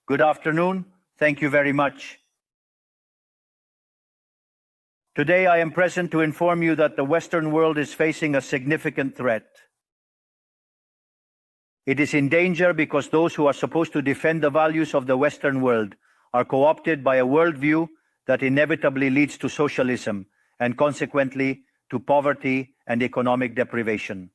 Good afternoon. Thank you very much. Today I am present to inform you that the Western world is facing a significant threat. It is in danger because those who are supposed to defend the values of the Western world are co-opted by a worldview that inevitably leads to socialism and consequently to poverty and economic deprivation.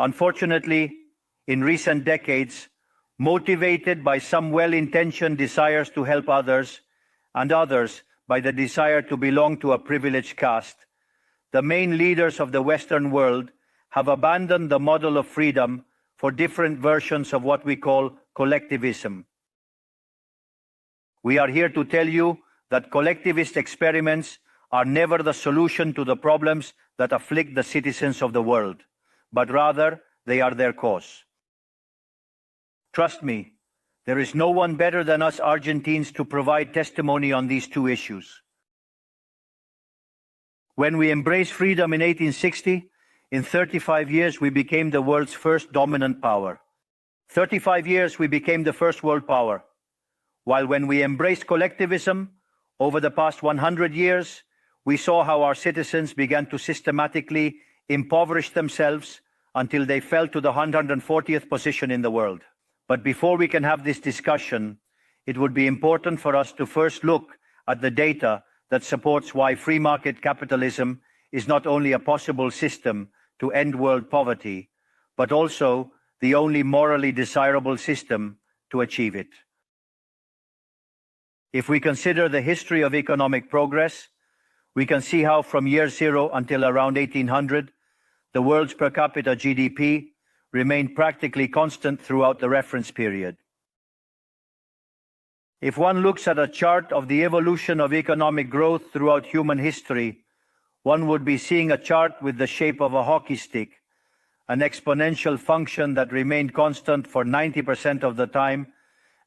Unfortunately, in recent decades, motivated by some well-intentioned desires to help others and others by the desire to belong to a privileged caste, the main leaders of the Western world have abandoned the model of freedom for different versions of what we call collectivism. We are here to tell you that collectivist experiments are never the solution to the problems that afflict the citizens of the world, but rather they are their cause. Trust me, there is no one better than us Argentines to provide testimony on these two issues. When we embraced freedom in 1860, in 35 years we became the world's first dominant power. 35 years we became the first world power. While when we embraced collectivism, over the past 100 years, we saw how our citizens began to systematically impoverish themselves until they fell to the 140th position in the world. But before we can have this discussion, it would be important for us to first look at the data that supports why free market capitalism is not only a possible system to end world poverty, but also the only morally desirable system to achieve it. If we consider the history of economic progress, we can see how from year zero until around 1800, the world's per capita GDP remained practically constant throughout the reference period. If one looks at a chart of the evolution of economic growth throughout human history, one would be seeing a chart with the shape of a hockey stick, an exponential function that remained constant for 90% of the time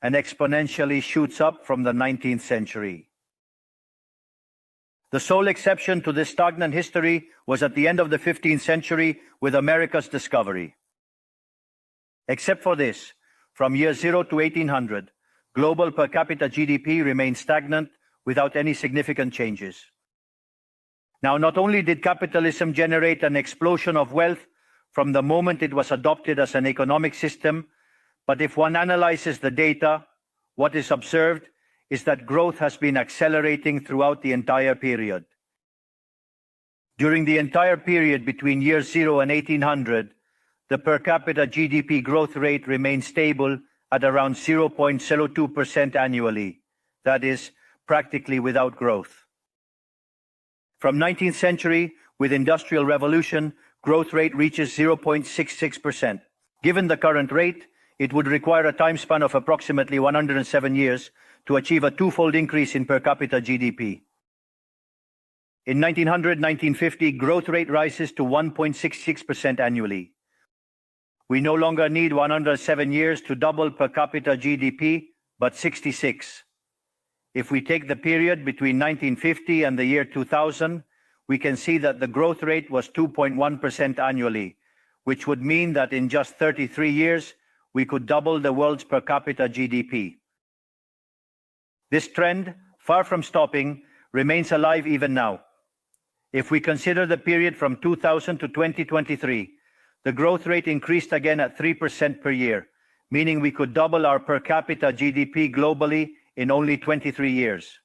and exponentially shoots up from the 19th century. The sole exception to this stagnant history was at the end of the 15th century with America's discovery. Except for this, from year 0 to 1800, global per capita GDP remained stagnant without any significant changes. Now, not only did capitalism generate an explosion of wealth from the moment it was adopted as an economic system, but if one analyzes the data, what is observed is that growth has been accelerating throughout the entire period. During the entire period between year 0 and 1800, the per capita GDP growth rate remained stable at around 0.02% annually, that is, practically without growth. From 19th century, with Industrial Revolution, growth rate reaches 0.66%. Given the current rate, it would require a time span of approximately 107 years to achieve a twofold increase in per capita GDP. In 1900-1950, growth rate rises to 1.66% annually. We no longer need 107 years to double per capita GDP, but 66. If we take the period between 1950 and the year 2000, we can see that the growth rate was 2.1% annually, which would mean that in just 33 years, we could double the world's per capita GDP. This trend, far from stopping, remains alive even now. If we consider the period from 2000 to 2023, the growth rate increased again at 3% per year, meaning we could double our per capita GDP globally in only 23 years.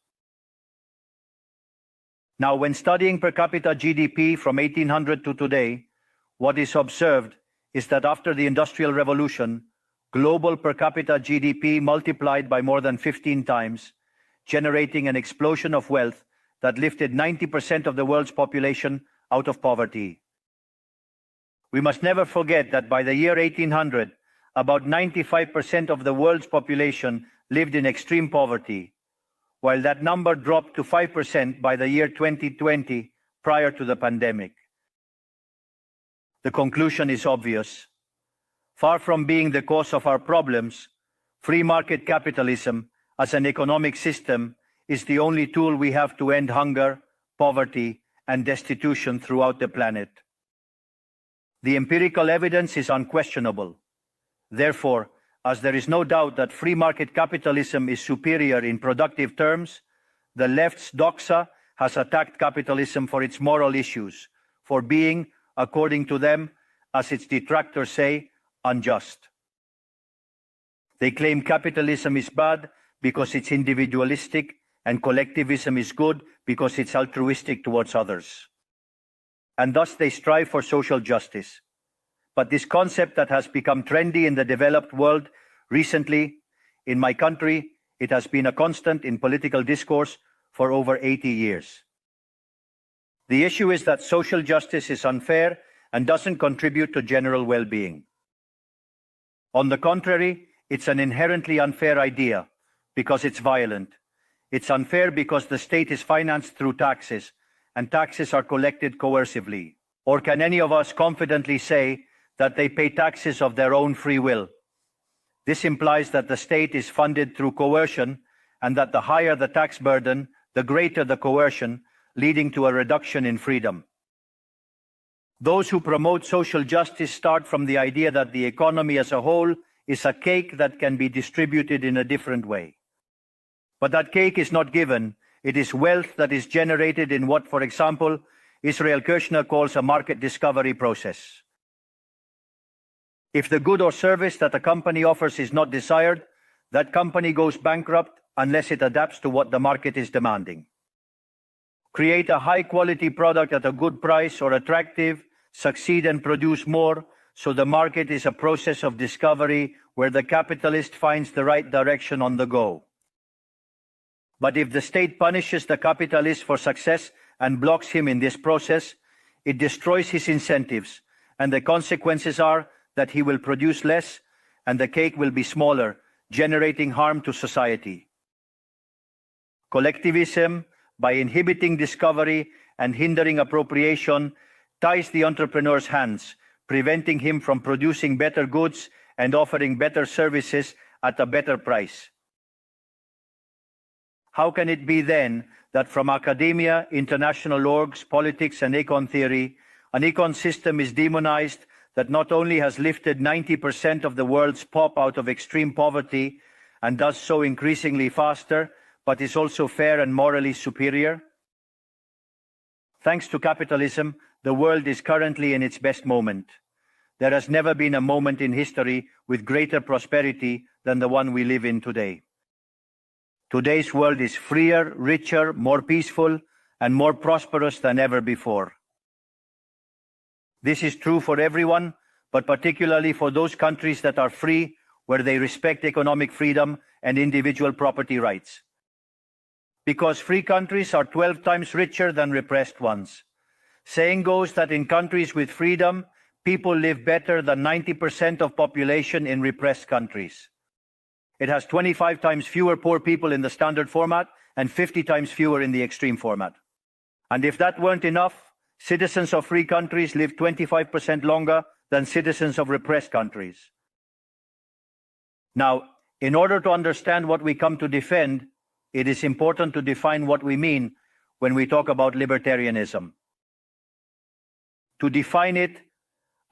Now, when studying per capita GDP from 1800 to today, what is observed is that after the Industrial Revolution, global per capita GDP multiplied by more than 15 times, generating an explosion of wealth that lifted 90% of the world's population out of poverty. We must never forget that by the year 1800, about 95% of the world's population lived in extreme poverty, while that number dropped to 5% by the year 2020, prior to the pandemic. The conclusion is obvious. Far from being the cause of our problems, free market capitalism as an economic system is the only tool we have to end hunger, poverty, and destitution throughout the planet. The empirical evidence is unquestionable. Therefore, as there is no doubt that free market capitalism is superior in productive terms, the left's doxa has attacked capitalism for its moral issues, for being, according to them, as its detractors say, unjust. They claim capitalism is bad because it's individualistic and collectivism is good because it's altruistic towards others. And thus they strive for social justice. But this concept that has become trendy in the developed world recently, in my country, it has been a constant in political discourse for over 80 years. The issue is that social justice is unfair and doesn't contribute to general well-being. On the contrary, it's an inherently unfair idea because it's violent. It's unfair because the state is financed through taxes, and taxes are collected coercively. Or can any of us confidently say that they pay taxes of their own free will? This implies that the state is funded through coercion, and that the higher the tax burden, the greater the coercion, leading to a reduction in freedom. Those who promote social justice start from the idea that the economy as a whole is a cake that can be distributed in a different way. But that cake is not given. It is wealth that is generated in what, for example, Israel Kirchner calls a market discovery process. If the good or service that a company offers is not desired, that company goes bankrupt unless it adapts to what the market is demanding. Create a high-quality product at a good price or attractive, succeed and produce more, so the market is a process of discovery where the capitalist finds the right direction on the go. But if the state punishes the capitalist for success and blocks him in this process, it destroys his incentives, and the consequences are that he will produce less and the cake will be smaller, generating harm to society. Collectivism, by inhibiting discovery and hindering appropriation, ties the entrepreneur's hands, preventing him from producing better goods and offering better services at a better price. How can it be then that from academia, international orgs, politics and econ theory, an econ system is demonized that not only has lifted 90% of the world's pop out of extreme poverty and does so increasingly faster, but is also fair and morally superior? Thanks to capitalism, the world is currently in its best moment. There has never been a moment in history with greater prosperity than the one we live in today. Today's world is freer, richer, more peaceful, and more prosperous than ever before. This is true for everyone, but particularly for those countries that are free, where they respect economic freedom and individual property rights. Because free countries are 12 times richer than repressed ones. Saying goes that in countries with freedom, people live better than 90% of population in repressed countries. It has 25 times fewer poor people in the standard format and 50 times fewer in the extreme format. And if that weren't enough, citizens of free countries live 25% longer than citizens of repressed countries. Now, in order to understand what we come to defend, it is important to define what we mean when we talk about libertarianism. To define it,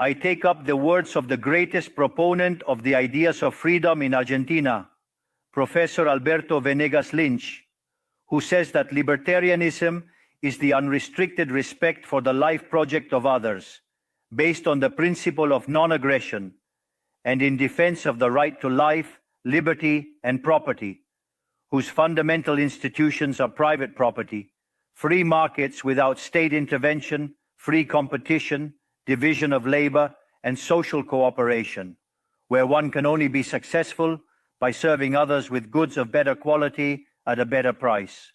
I take up the words of the greatest proponent of the ideas of freedom in Argentina, Professor Alberto Venegas Lynch, who says that libertarianism is the unrestricted respect for the life project of others, based on the principle of non-aggression, and in defense of the right to life, liberty, and property, whose fundamental institutions are private property, free markets without state intervention, free competition, division of labor, and social cooperation, where one can only be successful by serving others with goods of better quality at a better price.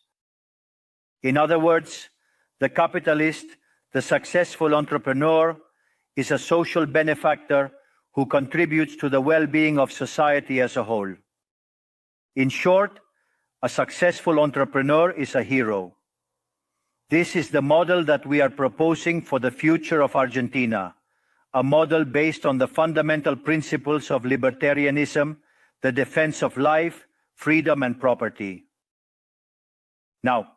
In other words, the capitalist, the successful entrepreneur, is a social benefactor who contributes to the well-being of society as a whole. In short, a successful entrepreneur is a hero. This is the model that we are proposing for the future of Argentina, a model based on the fundamental principles of libertarianism, the defense of life, freedom, and property. Now,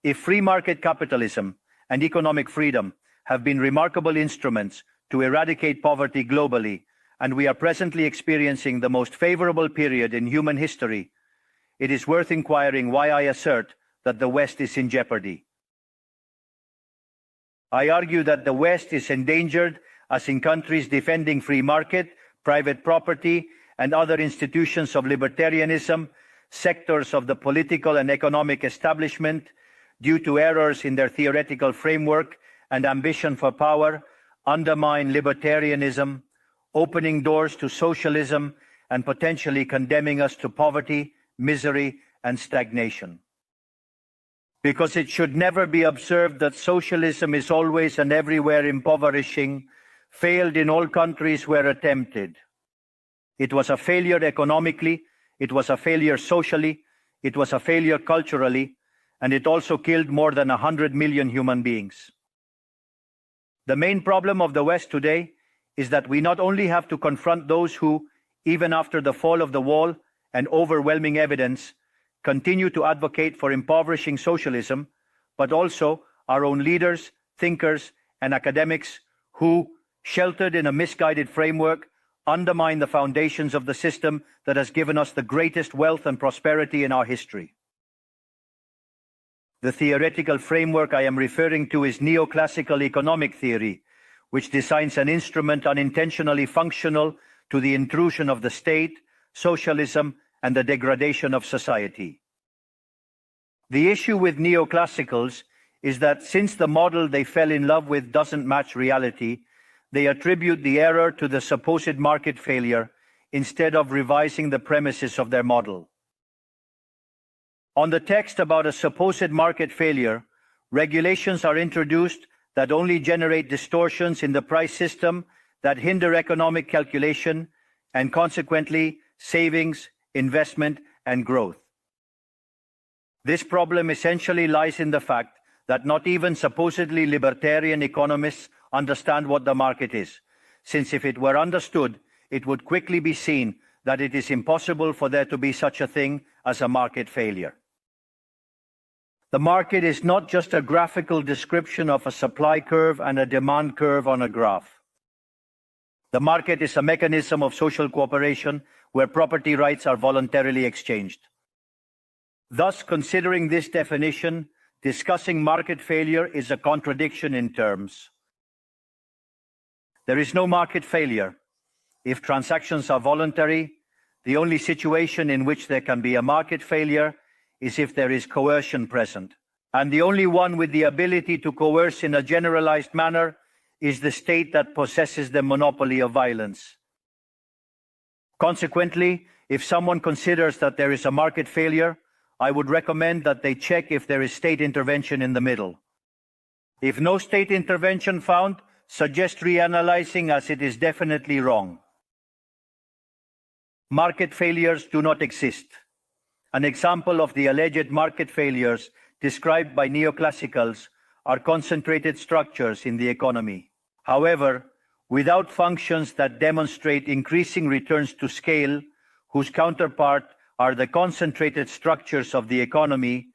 if free market capitalism and economic freedom have been remarkable instruments to eradicate poverty globally and we are presently experiencing the most favorable period in human history, it is worth inquiring why I assert that the West is in jeopardy. I argue that the West is endangered as in countries defending free market, private property, and other institutions of libertarianism, sectors of the political and economic establishment, due to errors in their theoretical framework and ambition for power, undermine libertarianism, opening doors to socialism and potentially condemning us to poverty, misery, and stagnation. Because it should never be observed that socialism is always and everywhere impoverishing, failed in all countries where attempted. It was a failure economically, it was a failure socially, it was a failure culturally, and it also killed more than 100 million human beings. The main problem of the West today is that we not only have to confront those who, even after the fall of the wall and overwhelming evidence, continue to advocate for impoverishing socialism, but also our own leaders, thinkers, and academics who, sheltered in a misguided framework, undermine the foundations of the system that has given us the greatest wealth and prosperity in our history. The theoretical framework I am referring to is neoclassical economic theory, which designs an instrument unintentionally functional to the intrusion of the state, socialism, and the degradation of society. The issue with neoclassicals is that since the model they fell in love with doesn't match reality, they attribute the error to the supposed market failure instead of revising the premises of their model. On the text about a supposed market failure, regulations are introduced that only generate distortions in the price system that hinder economic calculation and consequently savings, investment, and growth. This problem essentially lies in the fact that not even supposedly libertarian economists understand what the market is, since if it were understood, it would quickly be seen that it is impossible for there to be such a thing as a market failure. The market is not just a graphical description of a supply curve and a demand curve on a graph. The market is a mechanism of social cooperation where property rights are voluntarily exchanged. Thus, considering this definition, discussing market failure is a contradiction in terms. There is no market failure. If transactions are voluntary, the only situation in which there can be a market failure is if there is coercion present. And the only one with the ability to coerce in a generalized manner is the state that possesses the monopoly of violence. Consequently, if someone considers that there is a market failure, I would recommend that they check if there is state intervention in the middle. If no state intervention found, suggest reanalyzing as it is definitely wrong. Market failures do not exist. An example of the alleged market failures described by neoclassicals are concentrated structures in the economy. However, without functions that demonstrate increasing returns to scale, whose counterpart are the concentrated structures of the economy,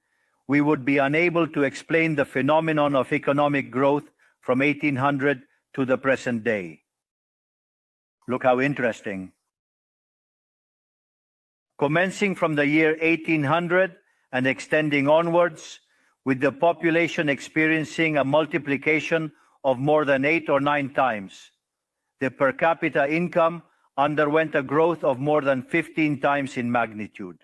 we would be unable to explain the phenomenon of economic growth from 1800 to the present day. Look how interesting. Commencing from the year 1800 and extending onwards, with the population experiencing a multiplication of more than 8 or 9 times, the per capita income underwent a growth of more than 15 times in magnitude.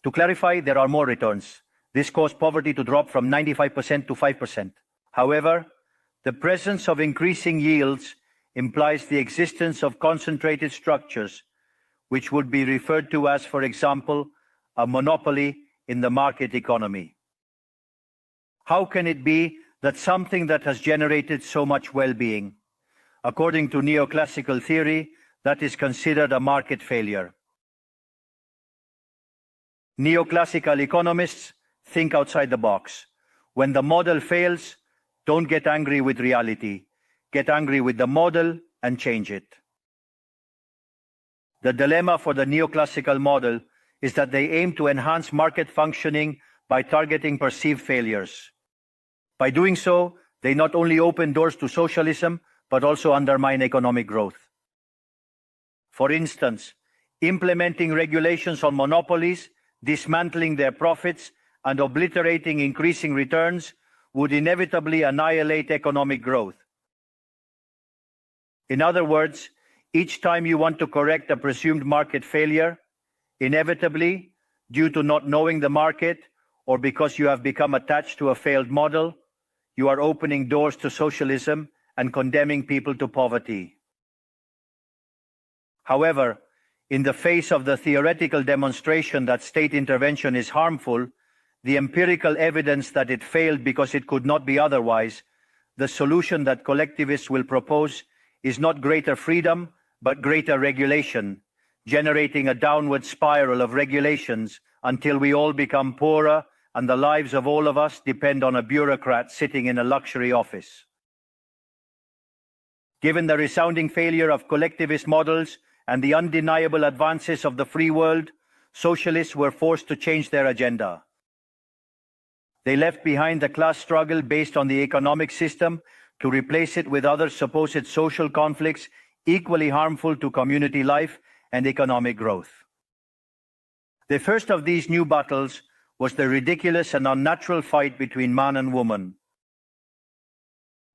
To clarify, there are more returns. This caused poverty to drop from 95% to 5%. However, the presence of increasing yields implies the existence of concentrated structures, which would be referred to as, for example, a monopoly in the market economy. How can it be that something that has generated so much well-being, according to neoclassical theory, that is considered a market failure? Neoclassical economists think outside the box. When the model fails, don't get angry with reality. Get angry with the model and change it. The dilemma for the neoclassical model is that they aim to enhance market functioning by targeting perceived failures. By doing so, they not only open doors to socialism, but also undermine economic growth. For instance, implementing regulations on monopolies, dismantling their profits, and obliterating increasing returns would inevitably annihilate economic growth. In other words, each time you want to correct a presumed market failure, inevitably, due to not knowing the market or because you have become attached to a failed model, you are opening doors to socialism and condemning people to poverty. However, in the face of the theoretical demonstration that state intervention is harmful, the empirical evidence that it failed because it could not be otherwise, the solution that collectivists will propose is not greater freedom, but greater regulation, generating a downward spiral of regulations until we all become poorer and the lives of all of us depend on a bureaucrat sitting in a luxury office. Given the resounding failure of collectivist models and the undeniable advances of the free world, socialists were forced to change their agenda. They left behind the class struggle based on the economic system to replace it with other supposed social conflicts equally harmful to community life and economic growth. The first of these new battles was the ridiculous and unnatural fight between man and woman.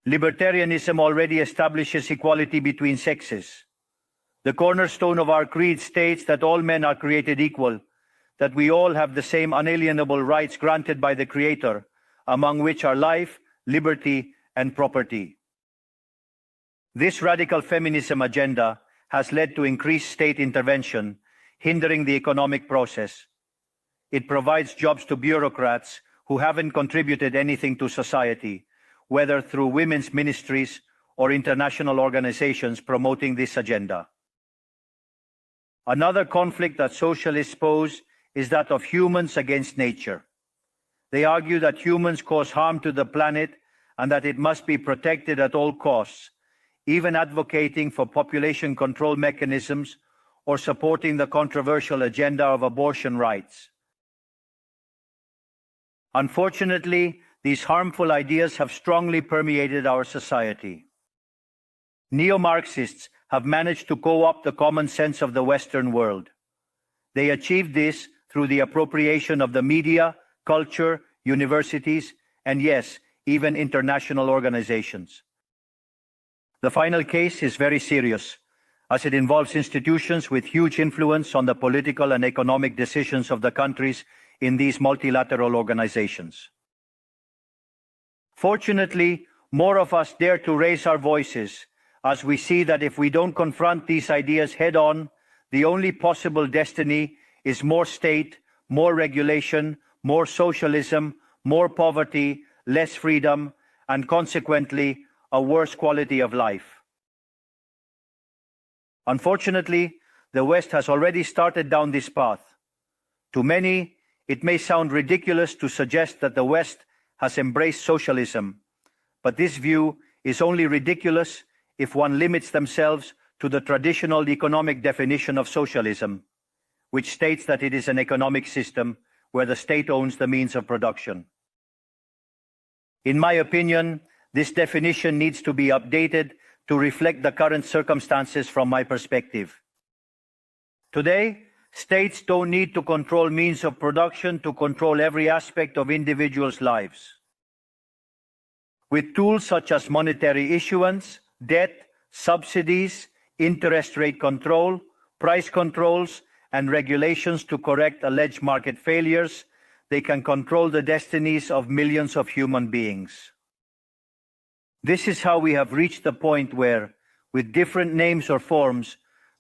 Libertarianism already establishes equality between sexes. The cornerstone of our creed states that all men are created equal, that we all have the same unalienable rights granted by the Creator, among which are life, liberty, and property. This radical feminism agenda has led to increased state intervention, hindering the economic process. It provides jobs to bureaucrats who haven't contributed anything to society, whether through women's ministries or international organizations promoting this agenda. Another conflict that socialists pose is that of humans against nature. They argue that humans cause harm to the planet and that it must be protected at all costs, even advocating for population control mechanisms or supporting the controversial agenda of abortion rights. Unfortunately, these harmful ideas have strongly permeated our society. Neo-Marxists have managed to co-opt the common sense of the Western world. They achieved this through the appropriation of the media, culture, universities, and yes, even international organizations. The final case is very serious, as it involves institutions with huge influence on the political and economic decisions of the countries in these multilateral organizations. Fortunately, more of us dare to raise our voices, as we see that if we don't confront these ideas head-on, the only possible destiny is more state, more regulation, more socialism, more poverty, less freedom, and consequently, a worse quality of life. Unfortunately, the West has already started down this path. To many, it may sound ridiculous to suggest that the West has embraced socialism, but this view is only ridiculous if one limits themselves to the traditional economic definition of socialism, which states that it is an economic system where the state owns the means of production. In my opinion, this definition needs to be updated to reflect the current circumstances from my perspective. Today, states don't need to control means of production to control every aspect of individuals' lives. With tools such as monetary issuance, debt, subsidies, interest rate control, price controls, and regulations to correct alleged market failures, they can control the destinies of millions of human beings. This is how we have reached the point where, with different names or forms,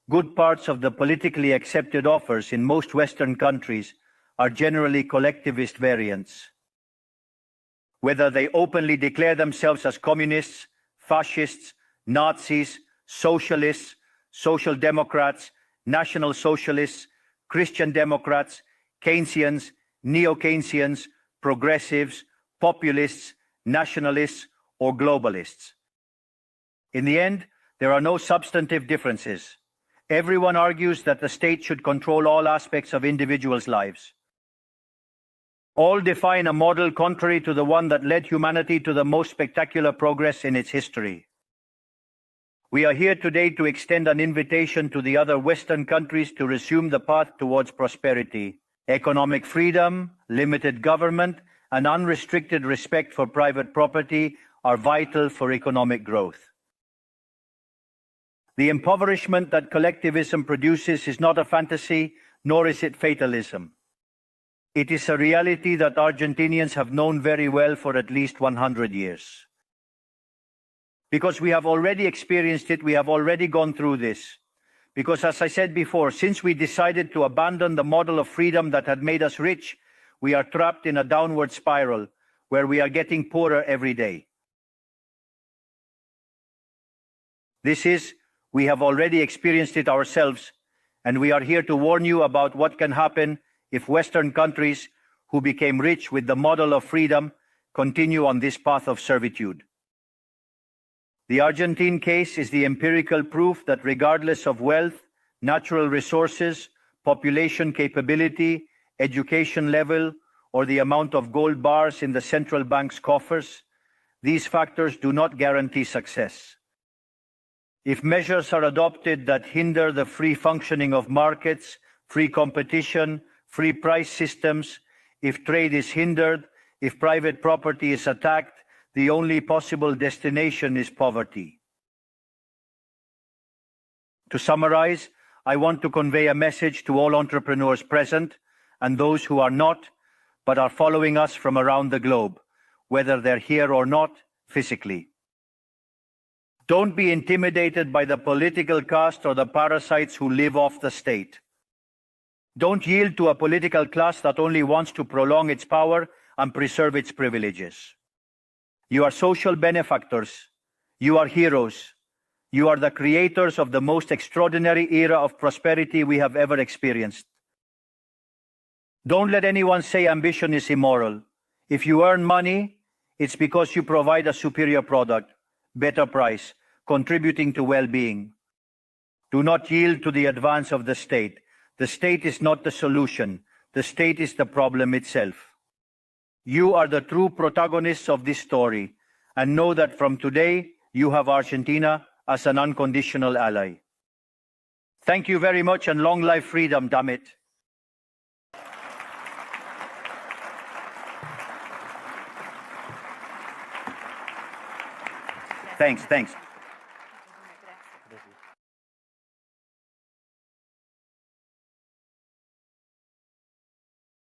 good parts of the politically accepted offers in most Western countries are generally collectivist variants. Whether they openly declare themselves as communists, fascists, Nazis, socialists, social democrats, national socialists, Christian Democrats, Keynesians, neo-Keynesians, progressives, populists, nationalists, or globalists. In the end, there are no substantive differences. Everyone argues that the state should control all aspects of individuals' lives. All define a model contrary to the one that led humanity to the most spectacular progress in its history. We are here today to extend an invitation to the other Western countries to resume the path towards prosperity. Economic freedom, limited government, and unrestricted respect for private property are vital for economic growth. The impoverishment that collectivism produces is not a fantasy, nor is it fatalism. It is a reality that Argentinians have known very well for at least 100 years. Because we have already experienced it, we have already gone through this. Because as I said before, since we decided to abandon the model of freedom that had made us rich, we are trapped in a downward spiral where we are getting poorer every day. We have already experienced it ourselves, and we are here to warn you about what can happen if Western countries who became rich with the model of freedom continue on this path of servitude. The Argentine case is the empirical proof that regardless of wealth, natural resources, population capability, education level, or the amount of gold bars in the central bank's coffers, these factors do not guarantee success. If measures are adopted that hinder the free functioning of markets, free competition, free price systems, if trade is hindered, if private property is attacked, the only possible destination is poverty. To summarize, I want to convey a message to all entrepreneurs present and those who are not, but are following us from around the globe, whether they're here or not physically. Don't be intimidated by the political caste or the parasites who live off the state. Don't yield to a political class that only wants to prolong its power and preserve its privileges. You are social benefactors. You are heroes. You are the creators of the most extraordinary era of prosperity we have ever experienced. Don't let anyone say ambition is immoral. If you earn money, it's because you provide a superior product, better price, contributing to well-being. Do not yield to the advance of the state. The state is not the solution. The state is the problem itself. You are the true protagonists of this story, and know that from today, you have Argentina as an unconditional ally. Thank you very much, and long life freedom, damn it. Thanks.